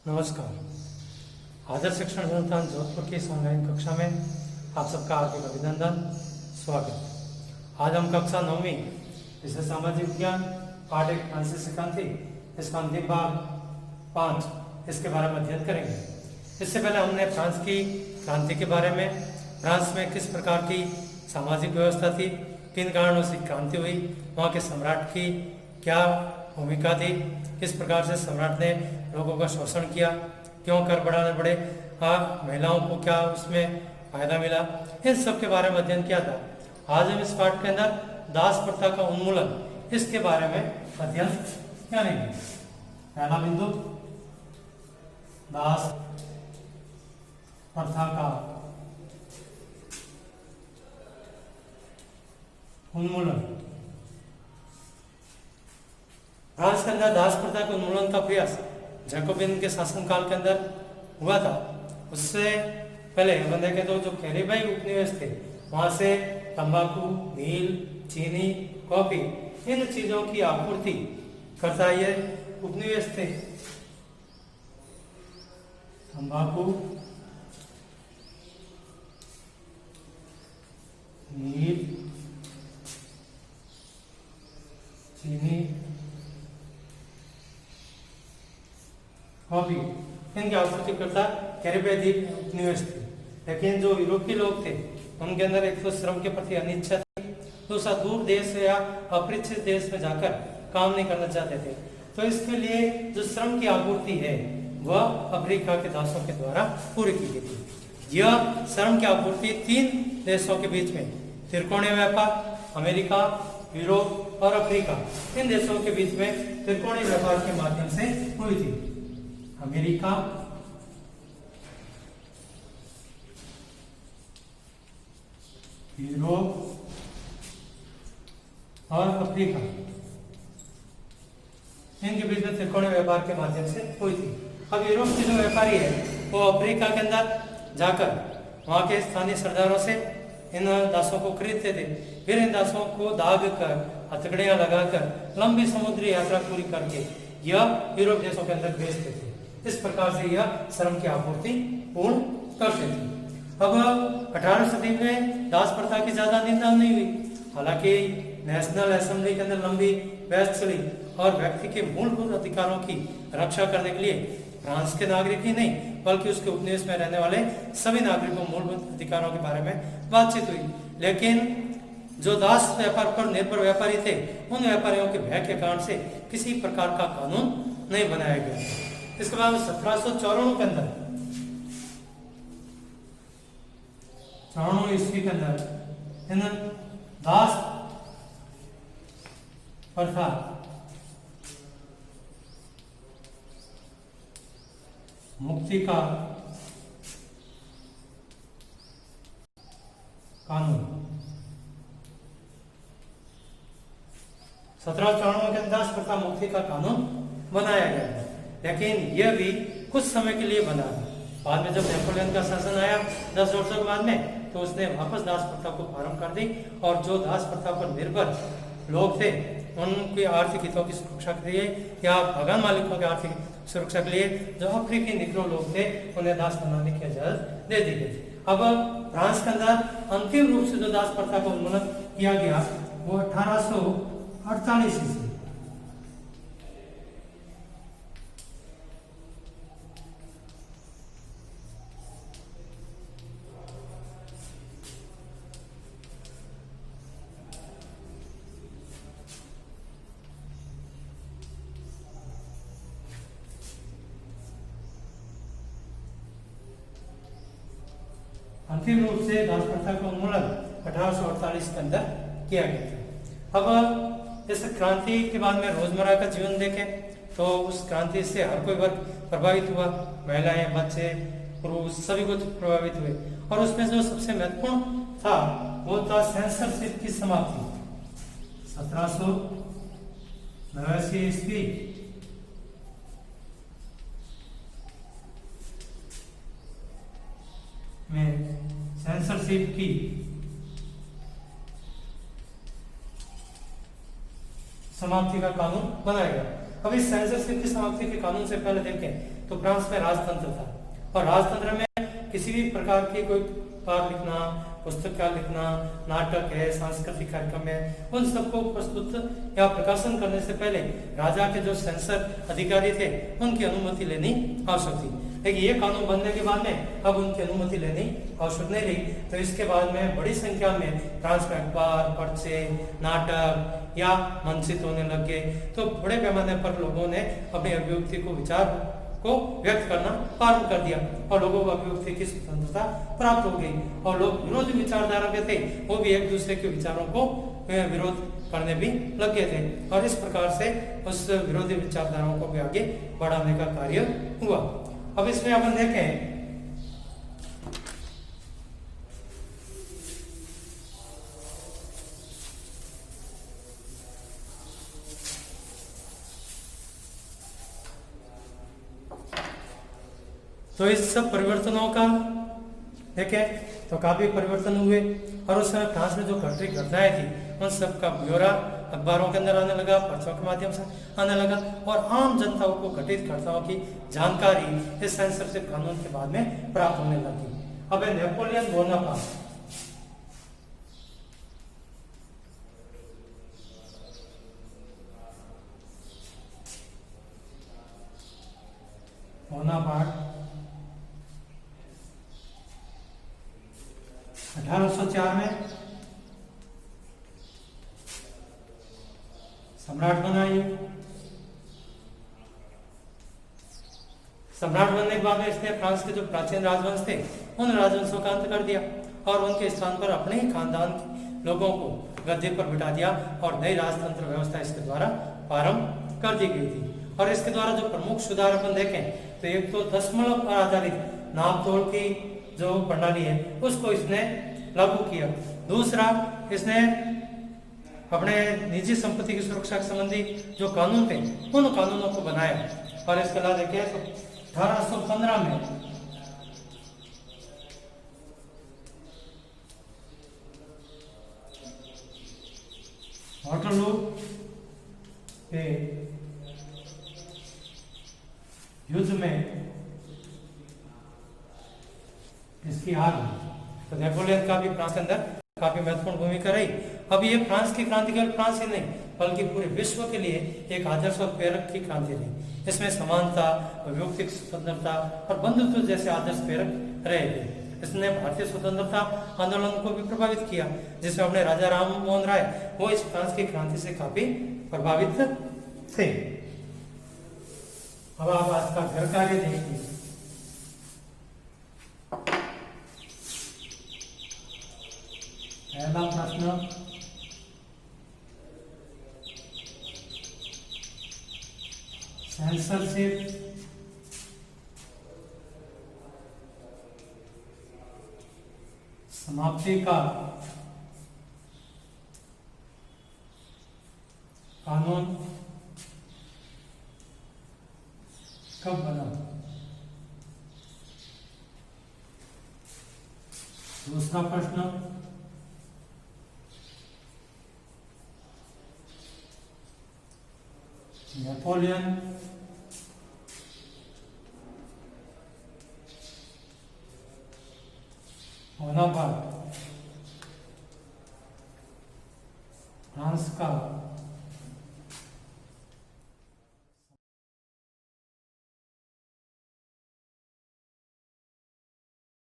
नमस्कार। आदर्श शिक्षण संस्थान जोधपुर की इस ऑनलाइन कक्षा में आप सबका हार्दिक अभिनंदन, स्वागत। आज हम कक्षा 9वीं विषय सामाजिक विज्ञान पाठ 1 फ्रांसीसी क्रांति, इसका अंतिम भाग 5 इसके बारे में अध्ययन करेंगे। इससे पहले हमने फ्रांस की क्रांति के बारे में, फ्रांस में किस प्रकार की सामाजिक व्यवस्था थी, किन कारणों से क्रांति हुई, वहाँ के सम्राट की क्या भूमिका थी, किस प्रकार से सम्राट ने लोगों का शोषण किया, क्यों कर बढ़ाने पड़े, महिलाओं को क्या उसमें फायदा मिला, इन सब के बारे में अध्ययन किया था। आज हम इस पाठ के अंदर दास प्रथा का उन्मूलन इसके बारे में अध्ययन करेंगे। पहला बिंदु, दास प्रथा का उन्मूलन। फ्रांस के अंदर दास प्रथा के उन्मूलन का प्रयास जैकोबिन के शासनकाल के अंदर हुआ था। उससे पहले हम देखें तो जो कैरिबाई उपनिवेश थे, वहां से तंबाकू, नील, चीनी, कॉफी इन चीजों की आपूर्ति करता ये उपनिवेश थे। तंबाकू, नील, चीनी, कॉफी इनकी आपूर्ति करता कैरिबियाई उपनिवेश थे। लेकिन जो यूरोपीय लोग थे उनके अंदर एक तो श्रम के प्रति अनिच्छा थी, दूसरा दूर देश या अपरिचित देश में जाकर काम नहीं करना चाहते थे। तो इसके लिए जो श्रम की आपूर्ति है वह अफ्रीका के दासों के द्वारा पूरी की गई थी। यह श्रम की आपूर्ति 3 देशों के बीच में, त्रिकोणीय व्यापार, अमेरिका, यूरोप और अफ्रीका, इन देशों के बीच में त्रिकोणीय व्यापार के माध्यम से हुई थी। अमेरिका, यूरोप और अफ्रीका, इनके बीच में त्रिकोणीय व्यापार के माध्यम से हुई थी। अब यूरोप के जो व्यापारी है वो अफ्रीका के अंदर जाकर वहां के स्थानीय सरदारों से इन दासों को खरीदते थे, फिर इन दासों को दाग कर, हथकड़ियां लगाकर लंबी समुद्री यात्रा पूरी करके यह यूरोप देशों के अंदर भेजते थे। इस प्रकार से यह श्रम की आपूर्ति पूर्ण करते थे। अब 18वीं सदी में दास प्रथा की ज्यादा निंदा नहीं हुई। हालांकि नेशनल असेंबली के अंदर लंबी बहस चली और व्यक्ति के मूलभूत अधिकारों की रक्षा करने के लिए फ्रांस के नागरिक ही नहीं बल्कि उसके उपनिवेश में रहने वाले सभी नागरिकों मूलभूत अधिकारों के बारे में बातचीत हुई। लेकिन जो दास व्यापार पर निर्भर व्यापारी थे, उन व्यापारियों के भय के कारण से किसी प्रकार का कानून नहीं बनाया गया। इसके बाद 1794 के अंदर, 94 ईस्वी के अंदर इन दास प्रथा मुक्ति का कानून 1794 के अंदर दास प्रथा मुक्ति का कानून बनाया गया। लेकिन यह भी कुछ समय के लिए बना। बाद में जब नेपोलियन का शासन आया 10 वर्षों के बाद में, तो उसने वापस दास प्रथा को प्रारंभ कर दी और जो दास प्रथा पर निर्भर लोग थे उनकी आर्थिक हितों की सुरक्षा के लिए या भगवान मालिकों के आर्थिक सुरक्षा के लिए जो अफ्रीकी निग्रो लोग थे उन्हें दास बनाने की इजाजत दे दी गई। अब फ्रांस के अंदर अंतिम रूप से जो दास प्रथा का उन्मूलन किया गया वो 1848 ईस्वी। अंतिम रूप से दास प्रथा का उन्मूलन 1848 के अंदर किया गया था। अब इस क्रांति के बाद में रोजमर्रा का जीवन देखें तो उस क्रांति से हर कोई वर्ग प्रभावित हुआ, महिलाएं, बच्चे, पुरुष सभी कुछ प्रभावित हुए। और उसमें जो सबसे महत्वपूर्ण था वो था सेंसरशिप की समाप्ति। 1789 ईस्वी में सेंसरशिप की समाप्ति का कानून बनाया गया। अब इस सेंसरशिप की समाप्ति के कानून से पहले देखें तो फ्रांस में राजतंत्र था, और राजतंत्र में किसी भी प्रकार की कोई पाठ लिखना, पुस्तक का लिखना, नाटक है, सांस्कृतिक कार्यक्रम है, उन सबको प्रस्तुत या प्रकाशन करने से पहले राजा के जो सेंसर अधिकारी थे उनकी अनुमति लेनी आवश्यक थी। लेकिन ये कानून बनने के बाद में अब उनकी अनुमति लेनी आवश्यक नहीं रही। तो इसके बाद में बड़ी संख्या में फ्रांस में अखबार, पर्चे, नाटक या मंचित होने लग गए। तो बड़े पैमाने पर लोगों ने अपनी अभिव्यक्ति को, विचार को व्यक्त करना प्रारंभ कर दिया, और लोगों को अभिव्यक्ति की स्वतंत्रता प्राप्त हो गई। और लोग विरोधी विचारधारा के थे वो भी एक दूसरे के विचारों को विरोध करने भी लग गए थे, और इस प्रकार से उस विरोधी विचारधाराओं को भी आगे बढ़ाने का कार्य हुआ। अब इसमें अपन देखें तो इस सब परिवर्तनों का देखें तो काफी परिवर्तन हुए, और उस समय फ्रांस में जो घटनाएं थी उन सब का ब्यौरा अखबारों के अंदर आने लगा, पर्चों के माध्यम से आने लगा, और आम जनताओं को, घटित कर्ताओं की जानकारी इस सेंसरशिप कानून के बाद में प्राप्त होने लगी। अब नेपोलियन बोनापार्ट, बोनापार्ट 1804 में सम्राट बना। सम्राट बनने के बाद में इसने फ्रांस के जो प्राचीन राजवंश थे उन राजवंशों का अंत कर दिया, और उनके स्थान पर अपने ही खानदान के लोगों को गद्दी पर बिठा दिया, और नई राजतंत्र व्यवस्था इसके द्वारा प्रारंभ कर दी गई थी। और इसके द्वारा जो प्रमुख सुधार अपन देखें तो एक तो दशमलव पर आधारित नापतोल की जो प्रणाली है उसको इसने लागू किया। दूसरा, इसने अपने निजी संपत्ति की सुरक्षा के संबंधी जो कानून थे उन कानूनों को बनाया। और इसके अलावा देखिए तो 1815 में वाटरलू के युद्ध में इसकी हार हुई। तो नेपोलियन का भी फ्रांस के अंदर काफी महत्वपूर्ण भूमिका रही। अब ये फ्रांस की क्रांति केवल फ्रांस ही नहीं बल्कि पूरे विश्व के लिए एक आदर्श और प्रेरक की क्रांति रही। इसमें समानता, व्यक्तिगत स्वतंत्रता और बंधुत्व जैसे आदर्श प्रेरक रहे थे। इसने भारतीय स्वतंत्रता आंदोलन को भी प्रभावित किया, जिसमें अपने राजा राम मोहन राय वो इस फ्रांस की क्रांति से काफी प्रभावित थे। अब आप आज का घर कार्य देखिए। पहला प्रश्न, सेंसरशिप समाप्ति का कानून कब बना? दूसरा प्रश्न, नेपोलियन बोनापार्ट फ्रांस का